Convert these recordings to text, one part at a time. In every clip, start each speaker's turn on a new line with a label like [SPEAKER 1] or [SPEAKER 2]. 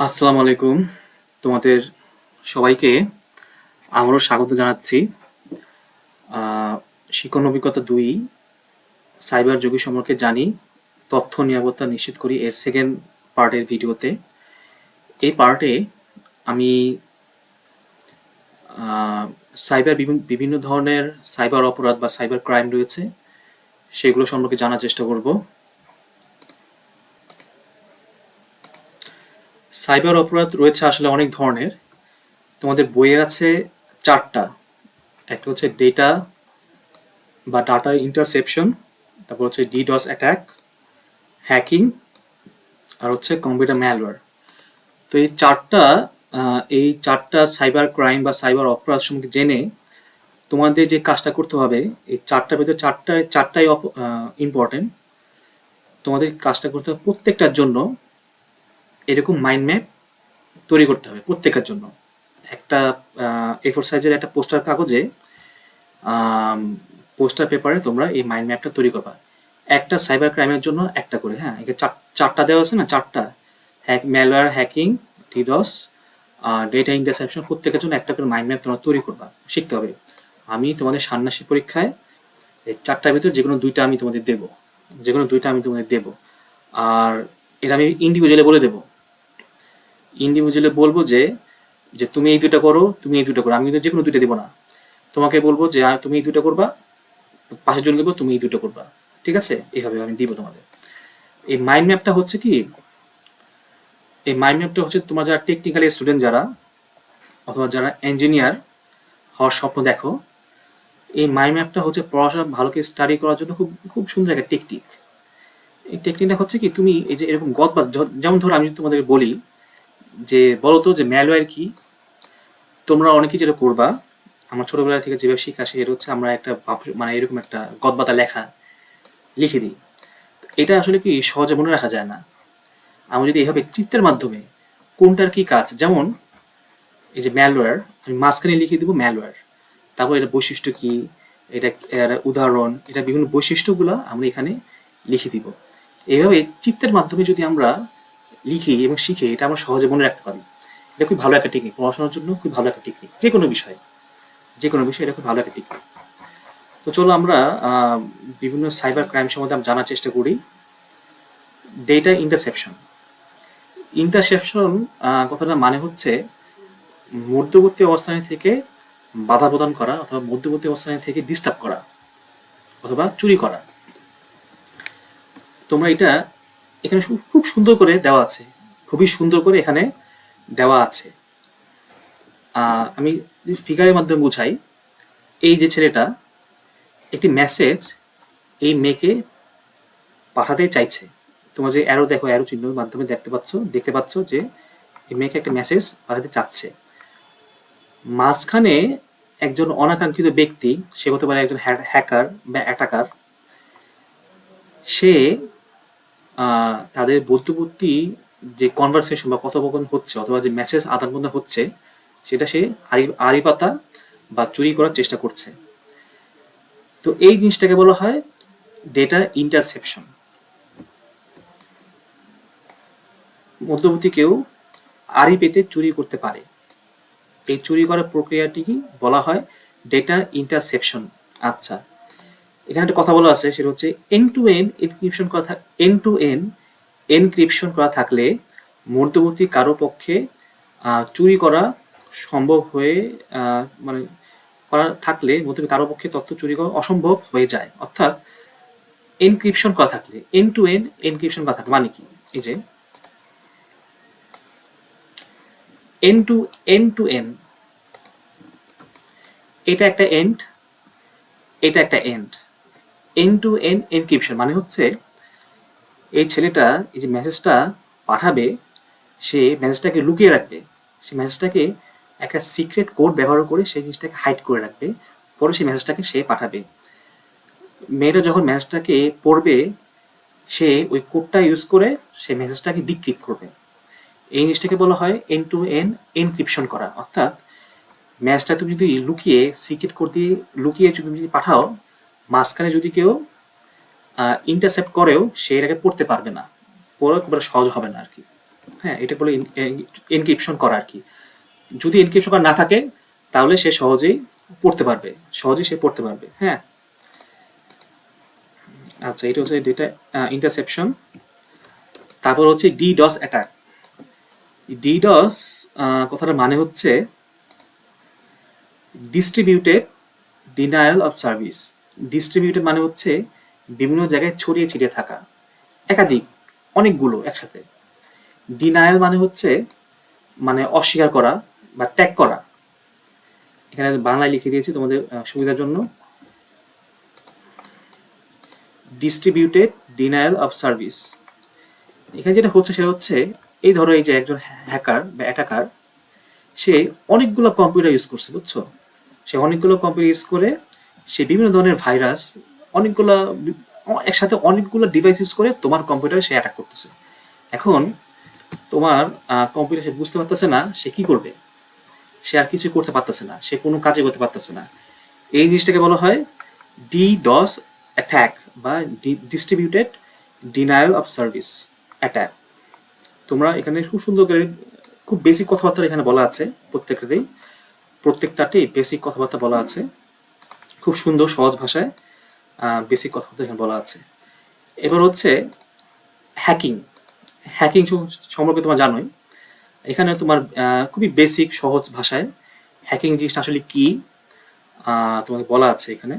[SPEAKER 1] আসসালামু আলাইকুম। তোমাদের সবাইকে আমারও স্বাগত জানাচ্ছি। শিক্ষণ অভিজ্ঞতা ২ সাইবার ঝুঁকি সম্পর্কে জানি, তথ্য নিরাপত্তা নিশ্চিত করি এর সেকেন্ড পার্টের ভিডিওতে। এই পার্টে আমি সাইবার বিভিন্ন ধরনের সাইবার অপরাধ বা সাইবার ক্রাইম রয়েছে, সেগুলো সম্পর্কে জানার চেষ্টা করব। সাইবার অপরাধ রয়েছে আসলে অনেক ধরনের। তোমাদের বইয়ে আছে ৪টা। একটা হচ্ছে ডেটা বা ডাটা ইন্টারসেপশন, তারপর হচ্ছে ডিডস অ্যাটাক, হ্যাকিং, আর হচ্ছে কম্পিউটার ম্যালওয়্যার। তো এই চারটা সাইবার ক্রাইম বা সাইবার অপরাধ সম্পর্কে জেনে তোমাদের যে কাজটা করতে হবে, এই চারটার ভিতরে চারটাই ইম্পর্টেন্ট। তোমাদের কাজটা করতে হবে প্রত্যেকটার জন্য এরকম মাইন্ড ম্যাপ তৈরি করতে হবে। প্রত্যেকটার জন্য একটা A4 সাইজের একটা পোস্টার কাগজে, পোস্টার পেপারে তোমরা এই মাইন্ড ম্যাপটা তৈরি করবা। একটা সাইবার ক্রাইমের জন্য একটা করে। হ্যাঁ, এখানে চারটা দেওয়া আছে না, চারটা malware, hacking, DDoS, data interception, প্রত্যেকের জন্য একটা করে মাইন্ড ম্যাপ তোমরা তৈরি করবা, শিখতে হবে। আমি তোমাদের ষান্মাসিক পরীক্ষায় এই চারটার ভিতরে যে কোনো দুইটা আমি তোমাদের দেবো। আর এটা আমি ইন্ডিভিজুয়ালি বলে দেবো। ইন্ডিভিজুয়ালি বলবো যে যে তুমি এই দুইটা করো, তুমি এই দুইটা করো। আমি কিন্তু যে কোনো দুইটা দেবো না, তোমাকে বলবো যে তুমি এই দুইটা করবা, পাশের জন্য দেবো তুমি এই দুটো করবা। ঠিক আছে, এইভাবে আমি দিব তোমাদের। এই মাইন্ড ম্যাপটা হচ্ছে কি, এই মাইন্ড ম্যাপটা হচ্ছে তোমার যারা টেকনিক্যাল স্টুডেন্ট যারা, অথবা যারা ইঞ্জিনিয়ার হওয়ার স্বপ্ন দেখো, এই মাইন্ড ম্যাপটা হচ্ছে পড়াশোনা ভালো করে স্টাডি করার জন্য খুব খুব সুন্দর একটা টেকনিক। এই টেকনিকটা হচ্ছে কি, তুমি এই যে এরকম যেমন ধরো আমি যদি তোমাদের বলি যে বলো তো যে ম্যালওয়্যার কি, তোমরা অনেকেই যেটা করবা, আমার ছোটবেলা থেকে যেভাবে শিখা সেটা হচ্ছে আমরা একটা মানে এরকম একটা গদবাতা লেখা লিখে দিই। এটা আসলে কি সহজে মনে রাখা যায় না। আমি যদি এভাবে চিত্রের মাধ্যমে কোনটার কি কাজ, যেমন এই যে ম্যালওয়্যার, আমি মাঝখানে লিখে দিব ম্যালওয়্যার, তারপর এটা বৈশিষ্ট্য কি, এটা এর উদাহরণ, এটা বিভিন্ন বৈশিষ্ট্যগুলো আমরা এখানে লিখে দিব। এইভাবে চিত্রের মাধ্যমে যদি আমরা লিখি এবং শিখি, এটা আমরা সহজে মনে রাখতে পারি। এটা খুব ভালো একটা টেকনিক, পড়াশোনার জন্য খুব ভালো একটা টেকনিক। যে কোনো বিষয় এটা খুব ভালো একটা টেকনিক। তো চলো আমরা বিভিন্ন সাইবার ক্রাইম সম্বন্ধে আমরা জানার চেষ্টা করি। ডেটা ইন্টারসেপশন কথাটার মানে হচ্ছে মধ্যবর্তী অবস্থানে থেকে বাধা প্রদান করা, অথবা মধ্যবর্তী অবস্থানে থেকে ডিস্টার্ব করা, অথবা চুরি করা। তোমরা এটা এখানে খুব সুন্দর করে দেওয়া আছে, খুবই সুন্দর করে এখানে দেওয়া আছে। আমি ফিগারের মাধ্যমে বুঝাই। এই যে ছেলেটা একটি মেসেজ এই মেয়েকে পাঠাতে চাইছে। তোমরা যে অ্যারো দেখো, অ্যারো চিহ্নের মাধ্যমে দেখতে পাচ্ছ যে এই মেয়েকে একটা মেসেজ পাঠাতে চাচ্ছে। মাঝখানে একজন অনাকাঙ্ক্ষিত ব্যক্তি, সে হতে পারে একজন হ্যাকার বা অ্যাটাকার, সে তাদের মধ্যবর্তী যে কনভারসেশন বা কথোপকথন হচ্ছে, অথবা যে মেসেজ আদান প্রদান হচ্ছে, সেটা সে আড়ি পাতা বা চুরি করার চেষ্টা করছে। তো এই জিনিসটাকে বলা হয় ডেটা ইন্টারসেপশন। মধ্যবর্তী কেউ আড়ি পেতে চুরি করতে পারে। এই চুরি করার প্রক্রিয়াটিকে বলা হয় ডেটা ইন্টারসেপশন। আচ্ছা, এখানে একটা কথা বলা আছে, সেটা হচ্ছে এন্ড টু এন্ড এনক্রিপশন করা থাকলে মধ্যবর্তী কারো পক্ষে চুরি করা সম্ভব হয়ে মানে করা থাকলে মধ্যবর্তী কারো পক্ষে তথ্য চুরি করা অসম্ভব হয়ে যায়। অর্থাৎ এনক্রিপশন করা থাকলে, এন্ড টু এন্ড এনক্রিপশন করা থাকলে মানে কি, এই যে এন্ড টু এন্ড, এটা একটা এন্ড, এটা একটা এন্ড টু এন্ড এনক্রিপশন মানে হচ্ছে এই ছেলেটা এই যে মেসেজটা পাঠাবে, সে মেসেজটাকে লুকিয়ে রাখবে, সে মেসেজটাকে একটা সিক্রেট কোড ব্যবহার করে সেই জিনিসটাকে হাইড করে রাখবে, পরে সেই মেসেজটাকে সে পাঠাবে। মেয়েটা যখন মেসেজটাকে পড়বে, সে ওই কোডটা ইউজ করে সেই মেসেজটাকে ডিক্রিপ্ট করবে। এই জিনিসটাকে বলা হয় এন্ড টু এন্ড এনক্রিপশন করা। অর্থাৎ মেসেজটা তুমি যদি লুকিয়ে সিক্রেট কোড দিয়ে লুকিয়ে তুমি যদি পাঠাও, মাঝখানে যদি কেউ ইন্টারসেপ্ট করেও সে এটাকে পড়তে পারবে না, পড়া খুব সহজ হবে না আর কি। হ্যাঁ, এটা বলে এনক্রিপশন করা আর কি। যদি এনক্রিপশন করা না থাকে তাহলে সে সহজেই পড়তে পারবে। হ্যাঁ, আচ্ছা, এটা হচ্ছে ডেটা ইন্টারসেপশন। তারপর হচ্ছে ডিডস অ্যাটাক। ডিডস কথাটার মানে হচ্ছে distributed denial of service. Distributed মানে হচ্ছে বিভিন্ন জায়গায় ছড়িয়ে ছিটিয়ে থাকা, একাধিক, অনেকগুলো একসাথে। ডিনায়াল মানে হচ্ছে মানে অস্বীকার করা বা ত্যাগ করা। এখানে বাংলায় লিখে দিয়েছি তোমাদের সুবিধার জন্য। Distributed denial of service. এখানে যেটা হচ্ছে সেটা হচ্ছে, এই ধরো এই যে একজন হ্যাকার বা অ্যাটাকার, সে অনেকগুলো কম্পিউটার ইউজ করছে, বুঝছো? সে অনেকগুলো কম্পিউটার ইউজ করে সে বিভিন্ন ধরনের ভাইরাস, অনেকগুলো একসাথে অনেকগুলো ডিভাইস ইউজ করে তোমার কম্পিউটারে সে অ্যাটাক করতেছে। এখন তোমার কম্পিউটার সে বুঝতে পারতেছে না সে কি করবে, সে আর কিছু করতে পারতেছে না, সে কোনো কাজে করতে পারতেছে না। এই জিনিসটাকে বলা হয় ডিডস অ্যাটাক বা distributed denial of service attack. তোমরা এখানে খুব সুন্দর করে খুব বেসিক কথাবার্তা এখানে বলা আছে, প্রত্যেকটাতেই বেসিক কথাবার্তা বলা আছে, খুব সুন্দর সহজ ভাষায় বেসিক কথাবার্তা এখানে বলা আছে। এবার হচ্ছে হ্যাকিং। হ্যাকিং সম্পর্কে তোমরা জানোই। এখানে তোমার খুবই বেসিক সহজ ভাষায় হ্যাকিং জিনিসটা আসলে কি তোমাকে বলা আছে এখানে।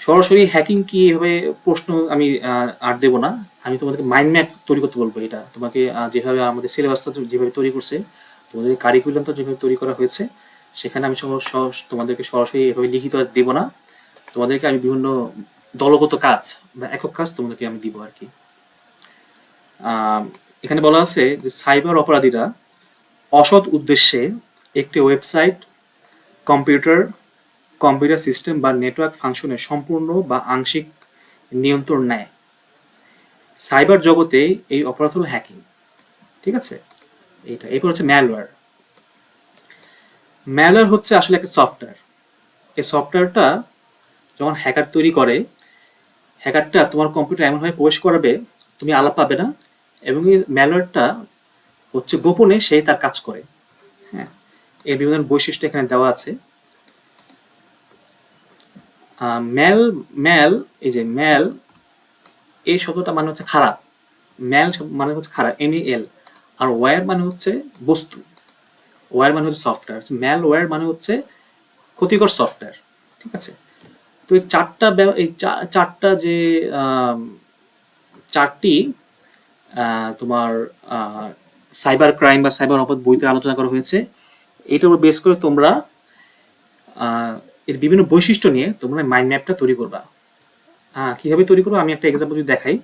[SPEAKER 1] সরাসরি হ্যাকিং কি এভাবে প্রশ্ন আমি আর দেব না, আমি তোমাদেরকে মাইন্ড ম্যাপ তৈরি করতে বলবো। এটা তোমাকে যেভাবে আমাদের সিলেবাসটা যেভাবে তৈরি করছে, তোমাদের কারিকুলামটা যেভাবে তৈরি করা হয়েছে, সেখানে আমি তোমাদেরকে সরাসরি এভাবে লিখিত দেব না, তোমাদেরকে আমি বিভিন্ন দলগত কাজ বা একক কাজ তোমাদেরকে আমি দিব আর কি। এখানে বলা আছে যে সাইবার অপরাধীরা অসৎ উদ্দেশ্যে একটি ওয়েবসাইট, কম্পিউটার সিস্টেম বা নেটওয়ার্ক ফাংশনের সম্পূর্ণ বা আংশিক নিয়ন্ত্রণ নেয়। সাইবার জগতে এই অপরাধ হলো হ্যাকিং। ঠিক আছে, এইটা। এরপর হচ্ছে ম্যালওয়্যার। ম্যালওয়্যার হচ্ছে আসলে একটা সফটওয়্যার। এই সফটওয়্যারটা যখন হ্যাকার তৈরি করে, হ্যাকারটা তোমার কম্পিউটার এমনভাবে প্রবেশ করাবে তুমি আলাপ পাবে না, এবং এই ম্যালওয়্যারটা হচ্ছে গোপনে সেই তার কাজ করে। হ্যাঁ, এর বিভিন্ন বৈশিষ্ট্য এখানে দেওয়া আছে। এই যে ম্যাল, এই শব্দটা মানে হচ্ছে খারাপ। ম্যাল মানে হচ্ছে খারাপ, MEL। আর ওয়্যার মানে হচ্ছে বস্তু, ওয়্যার মানে হচ্ছে সফটওয়্যার। ম্যাল ওয়্যার মানে হচ্ছে ক্ষতিকর সফটওয়্যার। ঠিক আছে, তো এই চারটা যে চারটি তোমার সাইবার ক্রাইম বা সাইবার অপরাধ বইতে আলোচনা করা হয়েছে। এটার উপর বেস করে তোমরা এর বিভিন্ন বৈশিষ্ট্য নিয়ে তোমরা মাইন্ড ম্যাপটা তৈরি করবা। কিভাবে তৈরি করবো আমি একটা এক্সাম্পল যদি দেখাই।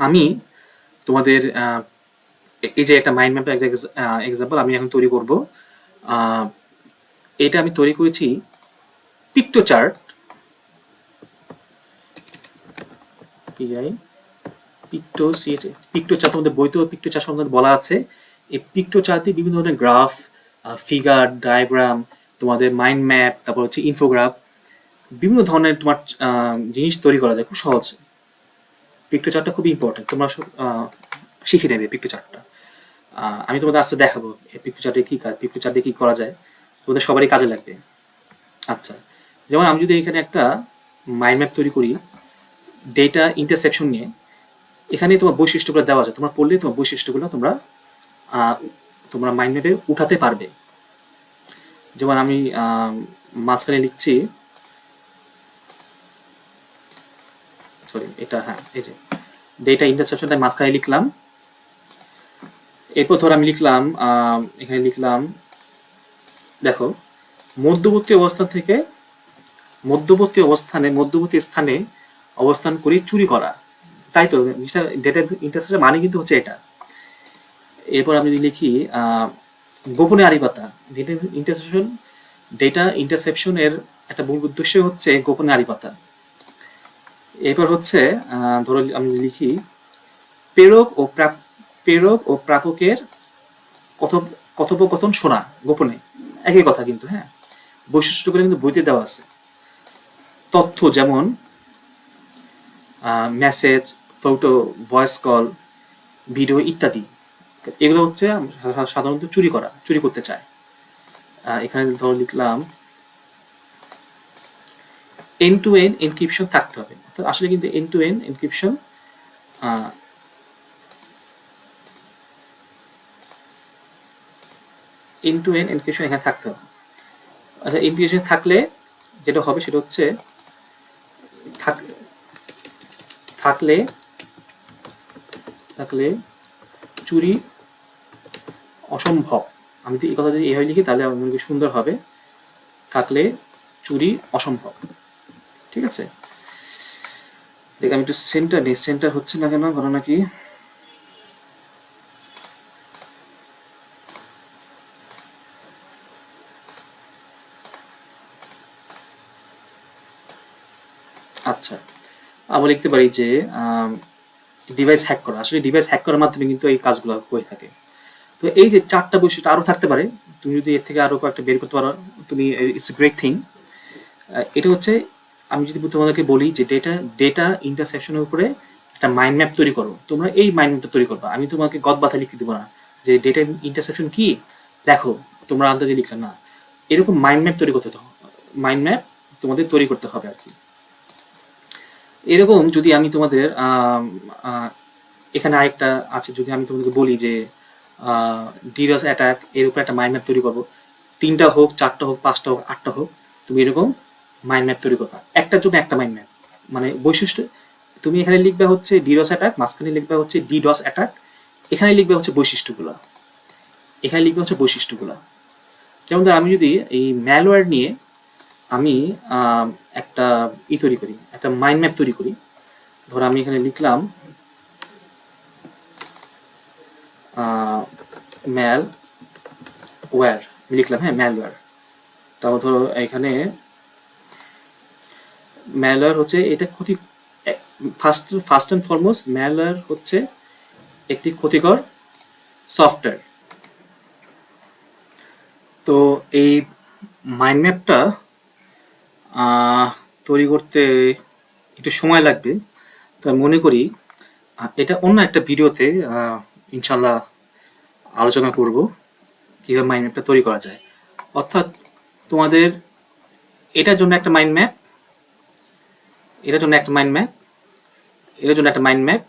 [SPEAKER 1] আমি তোমাদের এই যে একটা মাইন্ড ম্যাপের একটা এক্সাম্পল আমি এখন তৈরি করব। এটা আমি তৈরি করেছি পিক্টোচার্ট, পিক্টোচার্ট তোমাদের বইতেও পিক্টোচার্ট সম্বন্ধে বলা আছে। এই পিক্টোচার্টে বিভিন্ন ধরনের গ্রাফ, ফিগার, ডায়াগ্রাম, তোমাদের মাইন্ড ম্যাপ, তারপর হচ্ছে ইনফোগ্রাফ, বিভিন্ন ধরনের তোমার জিনিস তৈরি করা যায় খুব সহজ। পিক্টোচার্টটা খুবই ইম্পর্টেন্ট, তোমরা শিখে নেবে পিক্টোচার্টটা। আমি তোমাদের আজকে দেখাবো পিক্টোচার্টে কি কাজ, পিক্টোচার্টে কি করা যায়, তোমাদের সবারই কাজে লাগবে। আচ্ছা, যেমন আমি যদি এখানে একটা মাইন্ড ম্যাপ তৈরি করি ডেটা ইন্টারসেপশন নিয়ে, এখানে তোমার বৈশিষ্ট্যগুলো দেওয়া আছে, তোমরা পড়লে তোমার বৈশিষ্ট্যগুলো তোমরা মাইন্ড ম্যাপে উঠাতে পারবে। যেমন আমি মাঝখানে লিখছি, সরি এটা, হ্যাঁ এই যে ডেটা ইন্টারসেপশনটা মাঝখানে লিখলাম। এরপর ধর আমি লিখলাম, এখানে লিখলাম, দেখো মধ্যবর্তী স্থানে অবস্থান করে চুরি করা, তাই তো ডেটা ইন্টারসেপশন মানে কিন্তু হচ্ছে এটা। এরপর আমি যদি লিখি গোপনে আড়ি পাতা, ডেটা ইন্টারসেপশনের একটা মূল উদ্দেশ্য হচ্ছে গোপনে আড়ি পাতা। এরপর হচ্ছে ধরো আমি লিখি প্রেরক ও প্রাপকের কথোপকথন শোনা গোপনে, একই কথা কিন্তু। হ্যাঁ, বৈশিষ্ট্যগুলো কিন্তু বইতে দেওয়া আছে। তথ্য যেমন message, photo, voice call, video ইত্যাদি। এগুলো হচ্ছে সাধারণত চুরি করতে চায়। এখানে ধরো লিখলাম এন্ড টু এন্ড এনক্রিপশন থাকতে হবে। তো আসলে কিন্তু এন্ড টু এন্ড এনক্রিপশন এখানে থাকতে হবে। আচ্ছা, এনক্রিপশন থাকলে যেটা হবে সেটা হচ্ছে থাকলে চুরি অসম্ভব। আমি যদি এই কথা যদি এইভাবে লিখি তাহলে আমার মনে সুন্দর হবে। থাকলে চুরি অসম্ভব। ঠিক আছে, দেখ আমি একটু সেন্টার নেই, সেন্টার হচ্ছে না কেন, ঘটনা কি? আচ্ছা, আবার লিখতে পারি যে ডিভাইস হ্যাক করা। আসলে ডিভাইস হ্যাক করার মাধ্যমে কিন্তু এই কাজগুলো হয়ে থাকে। তো এই যে 4টা বৈশিষ্ট্য আরও থাকতে পারে, তুমি যদি এর থেকে আরও কয়েকটা বের করতে পারো, তুমি ইটস এ গ্রেট থিং। এটা হচ্ছে, আমি যদি তোমাদেরকে বলি যে ডেটা ইন্টারসেপশনের উপরে একটা মাইন্ড ম্যাপ তৈরি করো, তোমরা এই মাইন্ড ম্যাপটা তৈরি করবা। আমি তোমাকে গদবাধা লিখতে দেবো না যে ডেটা ইন্টারসেপশন কি, দেখো তোমরা আন্দাজে লিখলে না, এরকম মাইন্ড ম্যাপ তৈরি করতে হবে, মাইন্ড ম্যাপ তোমাদের তৈরি করতে হবে আর কি। এরকম যদি আমি তোমাদের এখানে আরেকটা আছে, যদি আমি তোমাদেরকে বলি যে ডিডস অ্যাটাক এর উপর একটা মাইন্ড ম্যাপ তৈরি করবো, 3টা হোক, 4টা হোক, 5টা হোক, 8টা হোক, তুমি এরকম মাইন্ড ম্যাপ তৈরি করবা। একটার জন্য একটা মাইন্ড ম্যাপ, মানে বৈশিষ্ট্য। তুমি এখানে লিখবে হচ্ছে ডিডস অ্যাটাক, মাঝখানে লিখবে হচ্ছে ডিডস অ্যাটাক, এখানে লিখবে হচ্ছে বৈশিষ্ট্যগুলো, এখানে লিখবে হচ্ছে বৈশিষ্ট্যগুলো। যেমন ধর আমি যদি এই ম্যালওয়্যার নিয়ে আমি একটা তৈরি করি, একটা মাইন্ড ম্যাপ তৈরি করি। ধর আমি এখানে লিখলাম ম্যালওয়্যার, লিখলাম, হ্যাঁ ম্যালওয়্যার। তারপর ধরো এখানে ম্যালওয়্যার হচ্ছে এটা ফার্স্ট অ্যান্ড ফরমোস্ট ম্যালওয়্যার হচ্ছে একটি ক্ষতিকর সফটওয়্যার। তো এই মাইন্ড ম্যাপটা তৈরি করতে একটু সময় লাগবে। তো আমি মনে করি এটা অন্য একটা ভিডিওতে ইনশাল্লাহ আলোচনা করব কীভাবে মাইন্ড ম্যাপটা তৈরি করা যায়। অর্থাৎ তোমাদের এটার জন্য একটা মাইন্ড ম্যাপ, এটার জন্য একটা মাইন্ড ম্যাপ, এটার জন্য একটা মাইন্ড ম্যাপ,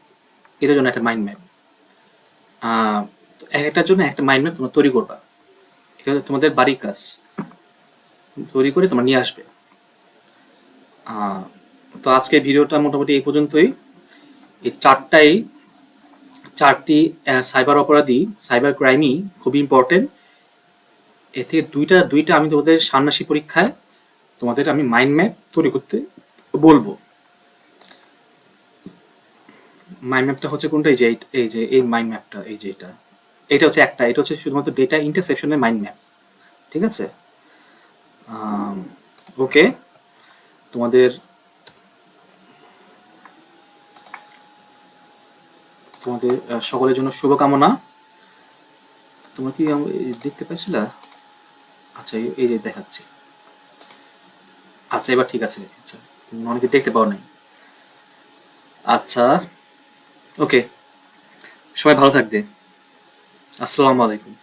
[SPEAKER 1] এটার জন্য একটা মাইন্ড ম্যাপ, একটার জন্য একটা মাইন্ড ম্যাপ তোমরা তৈরি করবা। এটা হচ্ছে তোমাদের বাড়ির কাজ, তৈরি করে তোমরা নিয়ে আসবে। তো আজকে ভিডিওটা মোটামুটি এই পর্যন্তই। এই চারটি সাইবার অপরাধী, সাইবার ক্রাইমই খুবই ইম্পর্টেন্ট। এ থেকে দুইটা আমি তোমাদের ষান্মাসিক পরীক্ষায় তোমাদের আমি মাইন্ড ম্যাপ তৈরি করতে বলবো। মাইন্ড ম্যাপটা হচ্ছে কোনটা, এই যে এই মাইন্ড ম্যাপটা, এই যে এটা হচ্ছে একটা, এটা হচ্ছে শুধুমাত্র ডেটা ইন্টারসেপশনের মাইন্ড ম্যাপ। ঠিক আছে, ওকে, তোমাদের সকলের জন্য শুভকামনা। তোমরা কি দেখতে পাইছিলা? আচ্ছা, এই যে দেখাচ্ছি। আচ্ছা, এবার ঠিক আছে। আচ্ছা, তুমি অনেকে দেখতে পাও নাই। আচ্ছা, ওকে, সবাই ভালো থাকবে। আসসালামু আলাইকুম।